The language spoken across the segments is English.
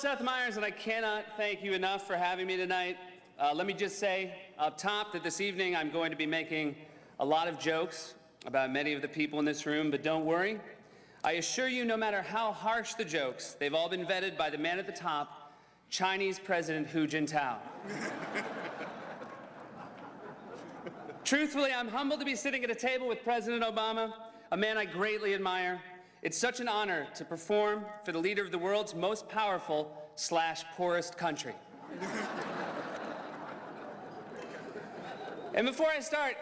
Seth Meyers, and I cannot thank you enough for having me tonight. Let me just say up top that this evening I'm going to be making a lot of jokes about many of the people in this room, but don't worry. I assure you, no matter how harsh the jokes, they've all been vetted by the man at the top, Chinese President Hu Jintao. Truthfully, I'm humbled to be sitting at a table with President Obama, a man I greatly admire. It's such an honor to perform for the leader of the world's most powerful / poorest country. And before I start,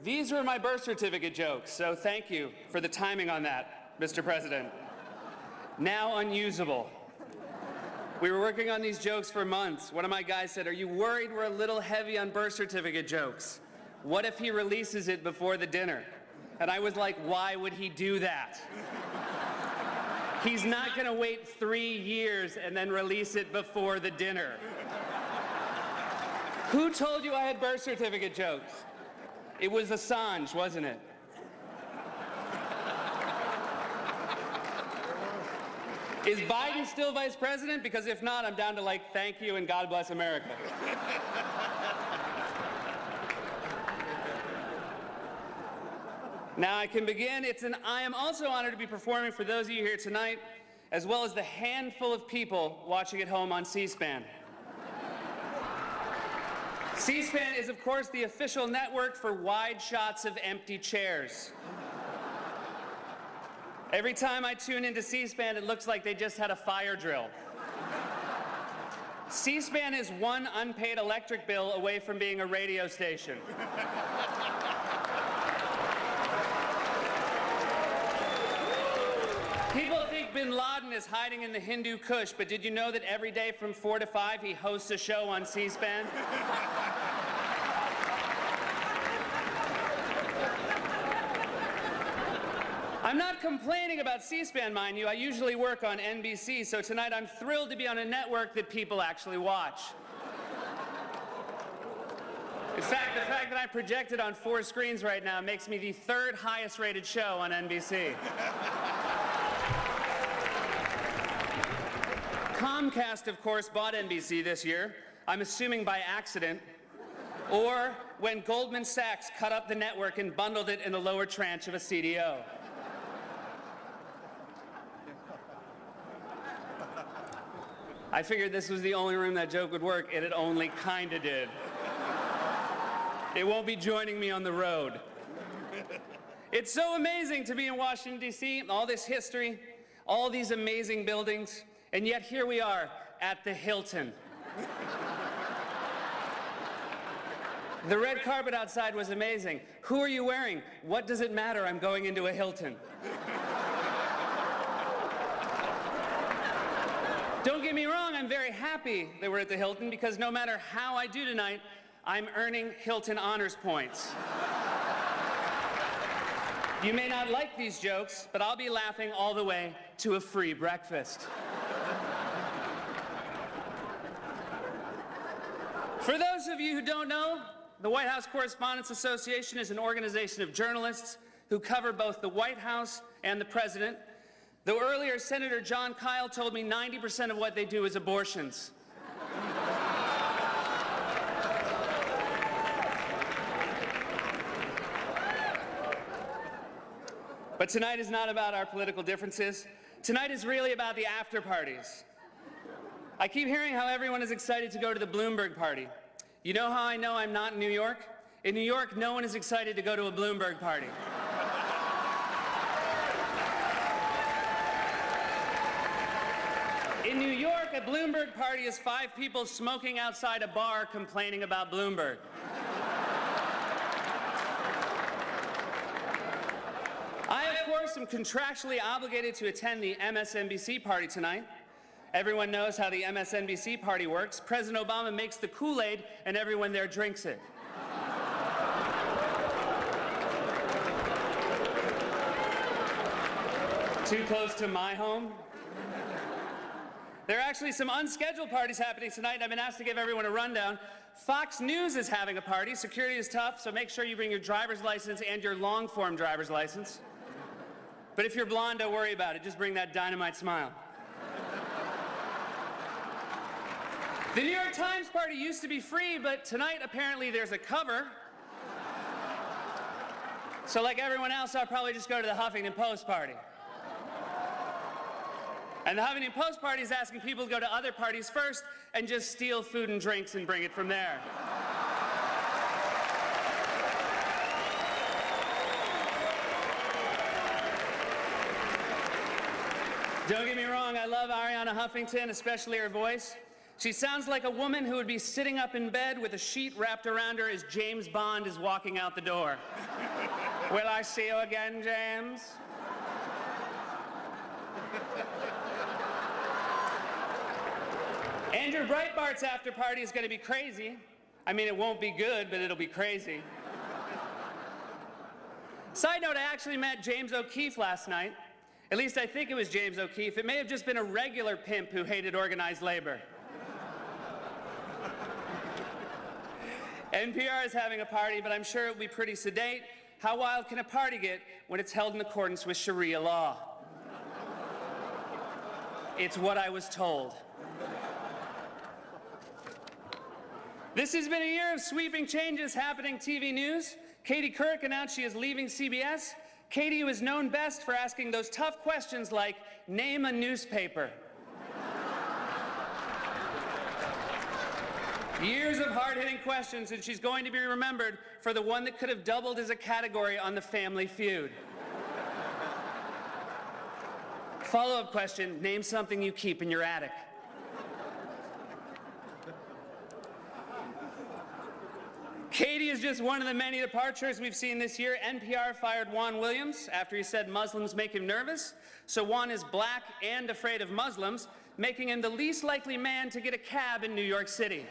these were my birth certificate jokes, so thank you for the timing on that, Mr. President. Now unusable. We were working on these jokes for months. One of my guys said, "Are you worried we're a little heavy on birth certificate jokes? What if he releases it before the dinner?" And I was like, why would he do that? He's not gonna wait 3 years and then release it before the dinner. Who told you I had birth certificate jokes? It was Assange, wasn't it? Is Biden still vice president? Because if not, I'm down to like, thank you and God bless America. Now I can begin. I am also honored to be performing for those of you here tonight, as well as the handful of people watching at home on C-SPAN. C-SPAN is, of course, the official network for wide shots of empty chairs. Every time I tune into C-SPAN, it looks like they just had a fire drill. C-SPAN is one unpaid electric bill away from being a radio station. People think bin Laden is hiding in the Hindu Kush, but did you know that every day from 4 to 5 he hosts a show on C-SPAN? I'm not complaining about C-SPAN, mind you. I usually work on NBC, so tonight I'm thrilled to be on a network that people actually watch. In fact, the fact that I projected on 4 screens right now makes me the 3rd highest rated show on NBC. Comcast, of course, bought NBC this year, I'm assuming by accident, or when Goldman Sachs cut up the network and bundled it in the lower tranche of a CDO. I figured this was the only room that joke would work, and it only kinda did. It won't be joining me on the road. It's so amazing to be in Washington, D.C., all this history, all these amazing buildings, and yet here we are at the Hilton. The red carpet outside was amazing. Who are you wearing? What does it matter? I'm going into a Hilton. Don't get me wrong, I'm very happy that we're at the Hilton because no matter how I do tonight, I'm earning Hilton honors points. You may not like these jokes, but I'll be laughing all the way to a free breakfast. For those of you who don't know, the White House Correspondents Association is an organization of journalists who cover both the White House and the President. Though earlier, Senator John Kyle told me 90% of what they do is abortions. But tonight is not about our political differences. Tonight is really about the after parties. I keep hearing how everyone is excited to go to the Bloomberg party. You know how I know I'm not in New York? In New York, no one is excited to go to a Bloomberg party. In New York, a Bloomberg party is 5 people smoking outside a bar complaining about Bloomberg. I, of course, am contractually obligated to attend the MSNBC party tonight. Everyone knows how the MSNBC party works. President Obama makes the Kool-Aid and everyone there drinks it. Too close to my home? There are actually some unscheduled parties happening tonight. I've been asked to give everyone a rundown. Fox News is having a party. Security is tough, so make sure you bring your driver's license and your long-form driver's license. But if you're blonde, don't worry about it. Just bring that dynamite smile. The New York Times party used to be free, but tonight apparently there's a cover. So like everyone else, I'll probably just go to the Huffington Post party. And the Huffington Post party is asking people to go to other parties first and just steal food and drinks and bring it from there. Don't get me wrong, I love Ariana Huffington, especially her voice. She sounds like a woman who would be sitting up in bed with a sheet wrapped around her as James Bond is walking out the door. Will I see you again, James? Andrew Breitbart's after party is going to be crazy. I mean, it won't be good, but it'll be crazy. Side note, I actually met James O'Keefe last night. At least I think it was James O'Keefe. It may have just been a regular pimp who hated organized labor. NPR is having a party, but I'm sure it'll be pretty sedate. How wild can a party get when it's held in accordance with Sharia law? It's what I was told. This has been a year of sweeping changes happening TV news. Katie Couric announced she is leaving CBS. Katie was known best for asking those tough questions like, name a newspaper. Years of hard-hitting questions, and she's going to be remembered for the one that could have doubled as a category on The Family Feud. Follow-up question, name something you keep in your attic. Katie is just one of the many departures we've seen this year. NPR fired Juan Williams after he said Muslims make him nervous. So Juan is black and afraid of Muslims, making him the least likely man to get a cab in New York City.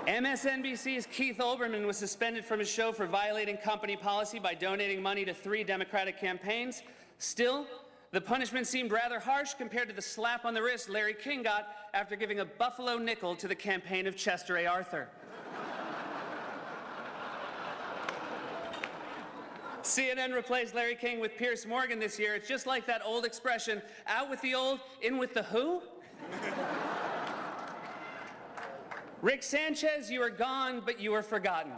MSNBC's Keith Olbermann was suspended from his show for violating company policy by donating money to 3 Democratic campaigns. Still, the punishment seemed rather harsh compared to the slap on the wrist Larry King got after giving a Buffalo nickel to the campaign of Chester A. Arthur. CNN replaced Larry King with Piers Morgan this year. It's just like that old expression, out with the old, in with the who? Rick Sanchez, you are gone, but you are forgotten.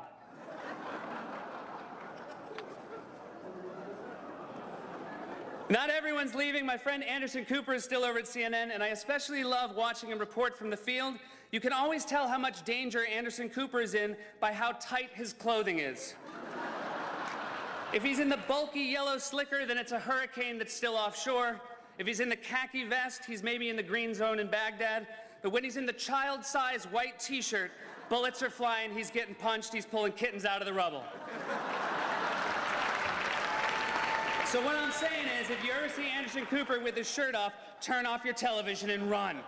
Not everyone's leaving. My friend Anderson Cooper is still over at CNN, and I especially love watching him report from the field. You can always tell how much danger Anderson Cooper is in by how tight his clothing is. If he's in the bulky yellow slicker, then it's a hurricane that's still offshore. If he's in the khaki vest, he's maybe in the green zone in Baghdad. But when he's in the child-size white t-shirt, bullets are flying, he's getting punched, he's pulling kittens out of the rubble. So what I'm saying is, if you ever see Anderson Cooper with his shirt off, turn off your television and run.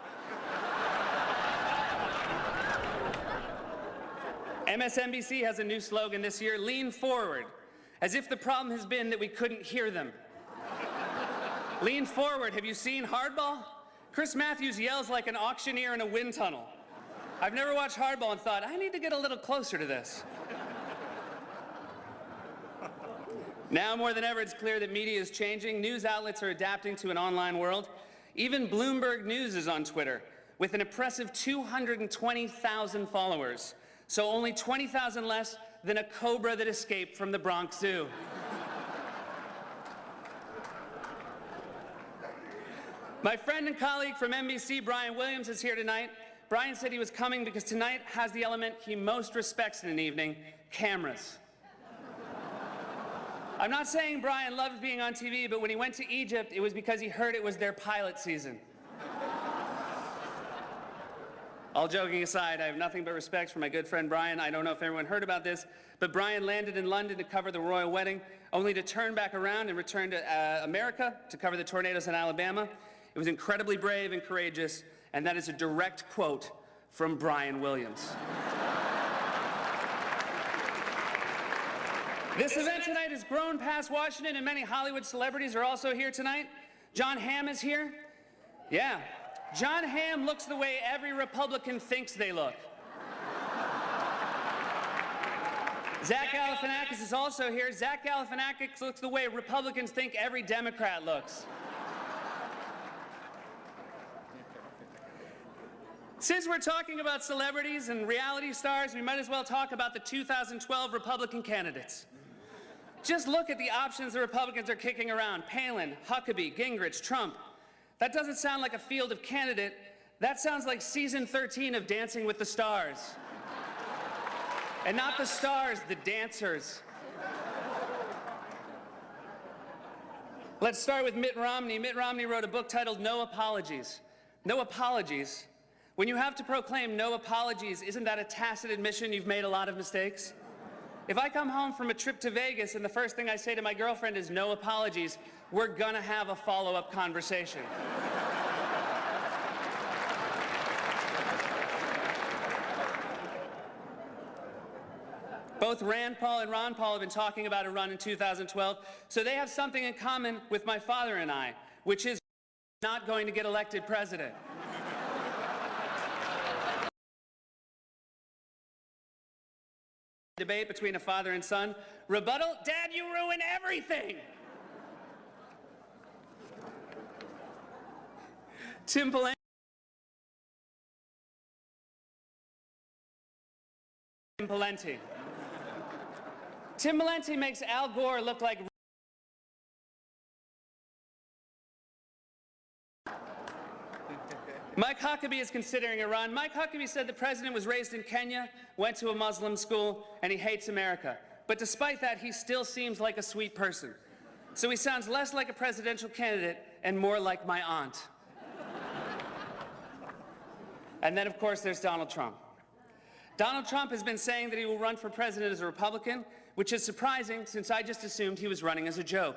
MSNBC has a new slogan this year, lean forward, as if the problem has been that we couldn't hear them. Lean forward, have you seen Hardball? Chris Matthews yells like an auctioneer in a wind tunnel. I've never watched Hardball and thought, I need to get a little closer to this. Now more than ever, it's clear that media is changing. News outlets are adapting to an online world. Even Bloomberg News is on Twitter, with an impressive 220,000 followers. So only 20,000 less than a cobra that escaped from the Bronx Zoo. My friend and colleague from NBC, Brian Williams, is here tonight. Brian said he was coming because tonight has the element he most respects in an evening, cameras. I'm not saying Brian loves being on TV, but when he went to Egypt, it was because he heard it was their pilot season. All joking aside, I have nothing but respect for my good friend Brian. I don't know if everyone heard about this, but Brian landed in London to cover the royal wedding, only to turn back around and return to America to cover the tornadoes in Alabama. It was incredibly brave and courageous, and that is a direct quote from Brian Williams. This event tonight has grown past Washington, and many Hollywood celebrities are also here tonight. John Hamm is here. Yeah, John Hamm looks the way every Republican thinks they look. Zach Galifianakis is also here. Zach Galifianakis looks the way Republicans think every Democrat looks. Since we're talking about celebrities and reality stars, we might as well talk about the 2012 Republican candidates. Just look at the options the Republicans are kicking around. Palin, Huckabee, Gingrich, Trump. That doesn't sound like a field of candidate. That sounds like season 13 of Dancing with the Stars. And not the stars, the dancers. Let's start with Mitt Romney. Mitt Romney wrote a book titled No Apologies. No apologies? When you have to proclaim no apologies, isn't that a tacit admission you've made a lot of mistakes? If I come home from a trip to Vegas and the first thing I say to my girlfriend is no apologies, we're gonna have a follow-up conversation. Both Rand Paul and Ron Paul have been talking about a run in 2012, so they have something in common with my father and I, which is not going to get elected president. Debate between a father and son. Rebuttal, Dad, you ruin everything. Tim Pawlenty. Tim Pawlenty makes Al Gore look like Mike Huckabee is considering a run. Mike Huckabee said the president was raised in Kenya, went to a Muslim school, and he hates America. But despite that, he still seems like a sweet person. So he sounds less like a presidential candidate and more like my aunt. And then, of course, there's Donald Trump. Donald Trump has been saying that he will run for president as a Republican, which is surprising since I just assumed he was running as a joke.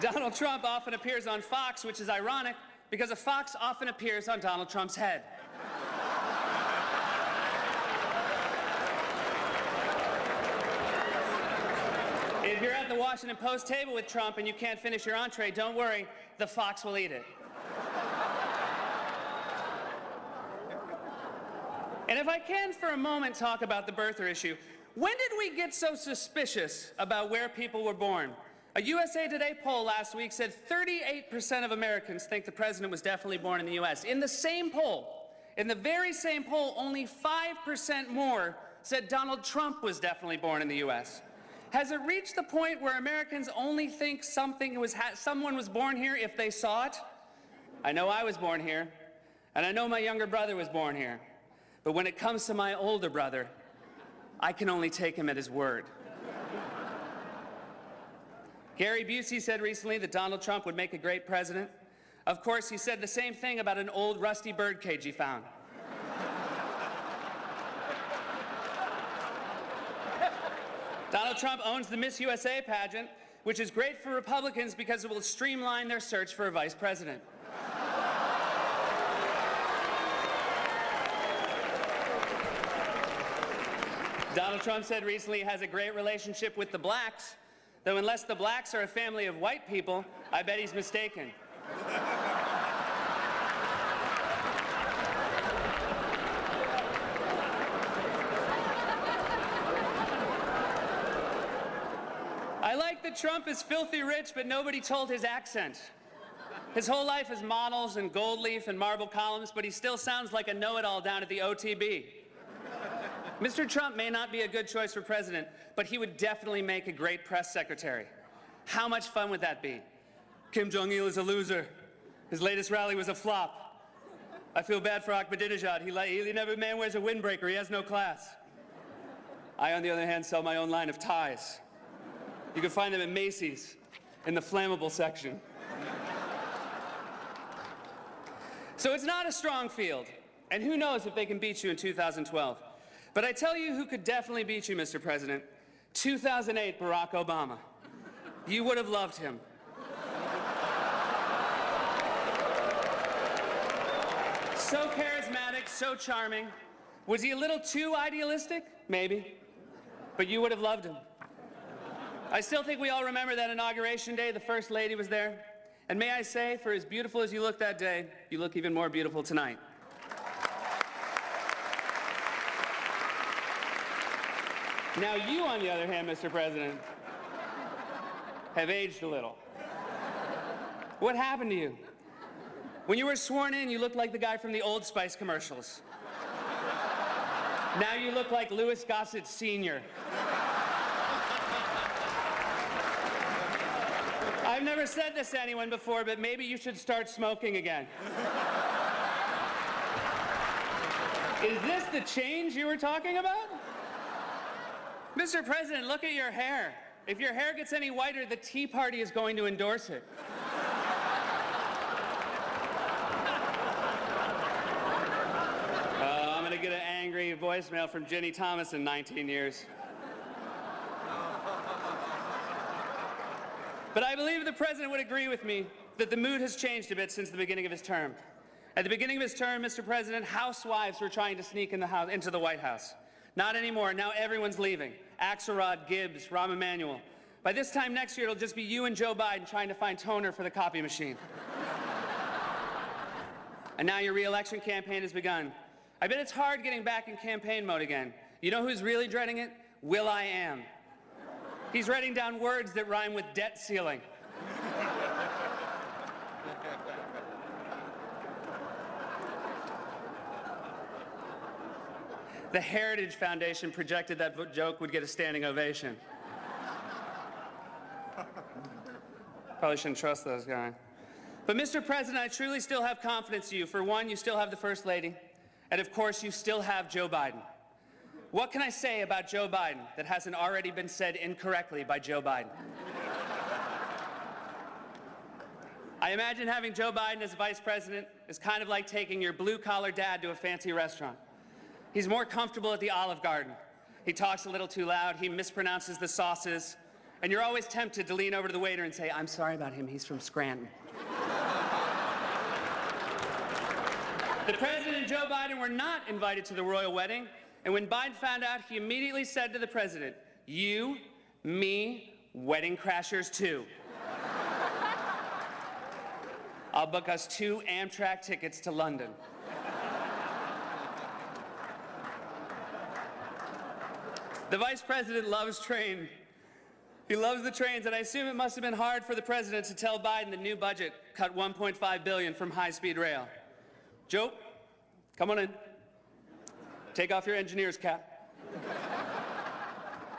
Donald Trump often appears on Fox, which is ironic because a fox often appears on Donald Trump's head. If you're at the Washington Post table with Trump and you can't finish your entree, don't worry, the fox will eat it. And if I can for a moment talk about the birther issue, when did we get so suspicious about where people were born? A USA Today poll last week said 38% of Americans think the president was definitely born in the US. In the same poll, in the very same poll, only 5% more said Donald Trump was definitely born in the US. Has it reached the point where Americans only think someone was born here if they saw it? I know I was born here, and I know my younger brother was born here. But when it comes to my older brother, I can only take him at his word. Gary Busey said recently that Donald Trump would make a great president. Of course, he said the same thing about an old rusty birdcage he found. Donald Trump owns the Miss USA pageant, which is great for Republicans because it will streamline their search for a vice president. Donald Trump said recently he has a great relationship with the blacks, though unless the blacks are a family of white people, I bet he's mistaken. I like that Trump is filthy rich, but nobody told his accent. His whole life is models and gold leaf and marble columns, but he still sounds like a know-it-all down at the OTB. Mr. Trump may not be a good choice for president, but he would definitely make a great press secretary. How much fun would that be? Kim Jong-il is a loser. His latest rally was a flop. I feel bad for Ahmadinejad. He never, man wears a windbreaker. He has no class. I, on the other hand, sell my own line of ties. You can find them at Macy's in the flammable section. So it's not a strong field, and who knows if they can beat you in 2012. But I tell you who could definitely beat you, Mr. President. 2008, Barack Obama. You would have loved him. So charismatic, so charming. Was he a little too idealistic? Maybe. But you would have loved him. I still think we all remember that Inauguration Day, the First Lady was there. And may I say, for as beautiful as you looked that day, you look even more beautiful tonight. Now you, on the other hand, Mr. President, have aged a little. What happened to you? When you were sworn in, you looked like the guy from the Old Spice commercials. Now you look like Louis Gossett Sr. I've never said this to anyone before, but maybe you should start smoking again. Is this the change you were talking about? Mr. President, look at your hair. If your hair gets any whiter, the Tea Party is going to endorse it. I'm going to get an angry voicemail from Ginny Thomas in 19 years. But I believe the president would agree with me that the mood has changed a bit since the beginning of his term. At the beginning of his term, Mr. President, housewives were trying to sneak into the White House. Not anymore. Now everyone's leaving. Axelrod, Gibbs, Rahm Emanuel. By this time next year, it'll just be you and Joe Biden trying to find toner for the copy machine. And now your re-election campaign has begun. I bet it's hard getting back in campaign mode again. You know who's really dreading it? Will.i.am. He's writing down words that rhyme with debt ceiling. The Heritage Foundation projected that joke would get a standing ovation. Probably shouldn't trust those guys. But Mr. President, I truly still have confidence in you. For one, you still have the First Lady. And of course, you still have Joe Biden. What can I say about Joe Biden that hasn't already been said incorrectly by Joe Biden? I imagine having Joe Biden as vice president is kind of like taking your blue-collar dad to a fancy restaurant. He's more comfortable at the Olive Garden. He talks a little too loud, he mispronounces the sauces, and you're always tempted to lean over to the waiter and say, "I'm sorry about him, he's from Scranton." The president and Joe Biden were not invited to the royal wedding, and when Biden found out, he immediately said to the president, "You, me, wedding crashers too. I'll book us 2 Amtrak tickets to London." The vice president loves train. He loves the trains, and I assume it must have been hard for the president to tell Biden the new budget cut $1.5 billion from high-speed rail. Joe, come on in. Take off your engineer's cap.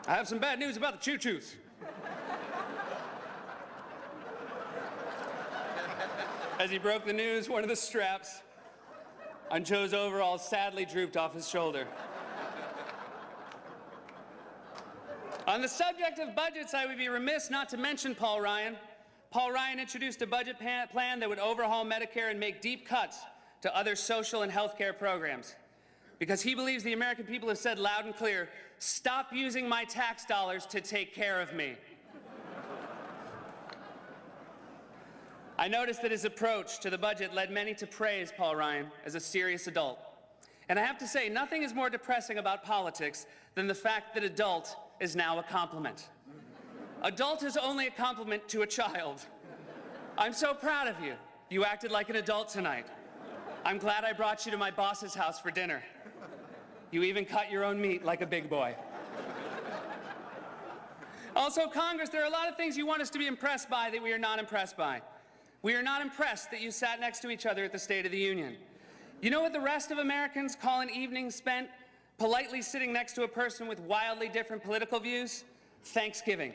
I have some bad news about the choo-choos. As he broke the news, one of the straps on Joe's overalls sadly drooped off his shoulder. On the subject of budgets, I would be remiss not to mention Paul Ryan. Paul Ryan introduced a budget plan that would overhaul Medicare and make deep cuts to other social and health care programs. Because he believes the American people have said loud and clear, "Stop using my tax dollars to take care of me." I noticed that his approach to the budget led many to praise Paul Ryan as a serious adult. And I have to say, nothing is more depressing about politics than the fact that adult is now a compliment. Adult is only a compliment to a child. I'm so proud of you. You acted like an adult tonight. I'm glad I brought you to my boss's house for dinner. You even cut your own meat like a big boy. Also, Congress, there are a lot of things you want us to be impressed by that we are not impressed by. We are not impressed that you sat next to each other at the State of the Union. You know what the rest of Americans call an evening spent politely sitting next to a person with wildly different political views? Thanksgiving.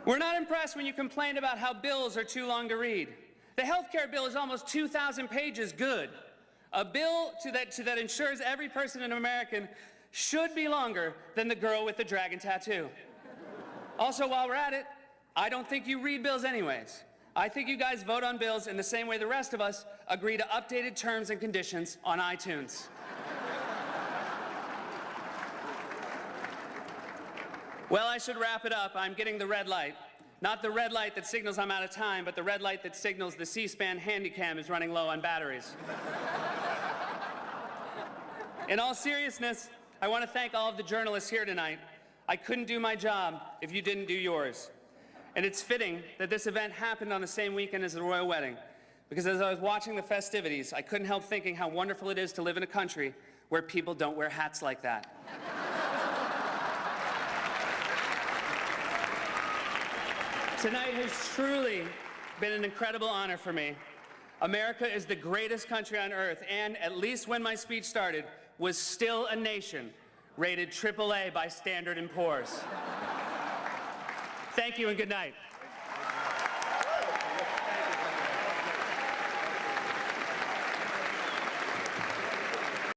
We're not impressed when you complain about how bills are too long to read. The health care bill is almost 2,000 pages good. A bill that ensures every person in America should be longer than the girl with the dragon tattoo. Also, while we're at it, I don't think you read bills anyways. I think you guys vote on bills in the same way the rest of us agree to updated terms and conditions on iTunes. Well, I should wrap it up. I'm getting the red light. Not the red light that signals I'm out of time, but the red light that signals the C-SPAN Handycam is running low on batteries. In all seriousness, I want to thank all of the journalists here tonight. I couldn't do my job if you didn't do yours. And it's fitting that this event happened on the same weekend as the royal wedding, because as I was watching the festivities, I couldn't help thinking how wonderful it is to live in a country where people don't wear hats like that. Tonight has truly been an incredible honor for me. America is the greatest country on earth, and at least when my speech started, was still a nation rated AAA by Standard & Poor's. Thank you and good night.